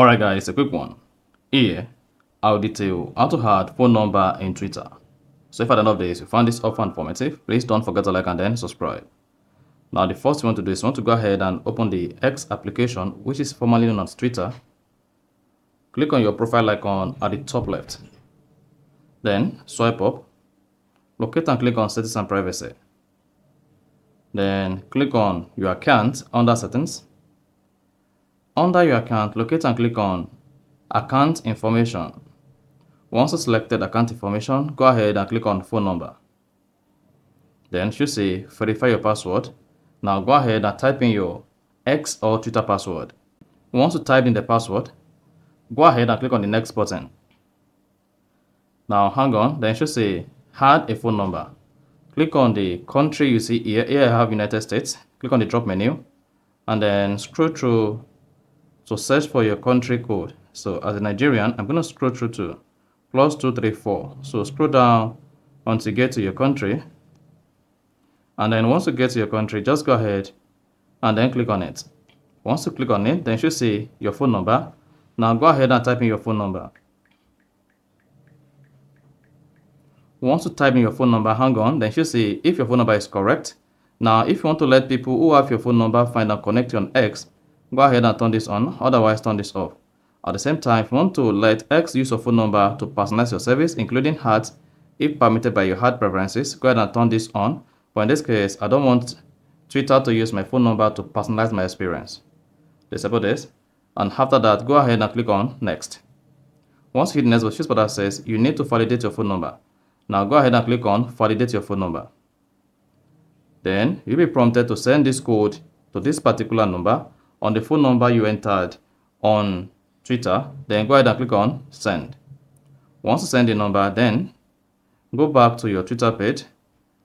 Alright guys, a quick one. Here, I'll detail how to add phone number in Twitter. So if at the end of this you found this offer informative, please don't forget to like and then subscribe. Now the first thing you want to do is you want to go ahead and open the X application, which is formerly known as Twitter. Click on your profile icon at the top left. Then swipe up, locate and click on settings and privacy. Then click on your account under settings. Under your account, locate and click on account information. Once you selected account information, go ahead and click on phone number. Then it should say verify your password. Now go ahead and type in your X or Twitter password. Once you type in the password, go ahead and click on the next button. Now hang on, then it should say add a phone number. Click on the country you see here. Here I have United States. Click on the drop menu and then scroll through to search for your country code. So as a Nigerian, I'm going to scroll through to +234. So scroll down until you get to your country. And then once you get to your country, just go ahead and then click on it. Once you click on it, then you should see your phone number. Now go ahead and type in your phone number. Once you type in your phone number, hang on, then you should see if your phone number is correct. Now, if you want to let people who have your phone number find and connect you on X, go ahead and turn this on, otherwise turn this off. At the same time, if you want to let X use your phone number to personalize your service, including ads, if permitted by your ad preferences, go ahead and turn this on. But in this case, I don't want Twitter to use my phone number to personalize my experience. Disable this, and after that, go ahead and click on Next. Once you hit Next, choose what that says you need to validate your phone number. Now go ahead and click on Validate your phone number. Then you'll be prompted to send this code to this particular number on the phone number you entered on Twitter. Then go ahead and click on Send. Once you send the number, then go back to your Twitter page.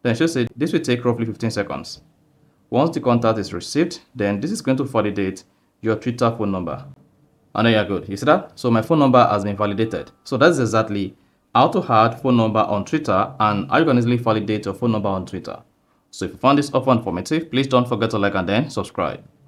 Then it should say this will take roughly 15 seconds. Once the contact is received, then this is going to validate your Twitter phone number. And there you're good. You see that? So my phone number has been validated. So that's exactly how to add phone number on Twitter and how you can easily validate your phone number on Twitter. So if you found this offer informative, please don't forget to like and then subscribe.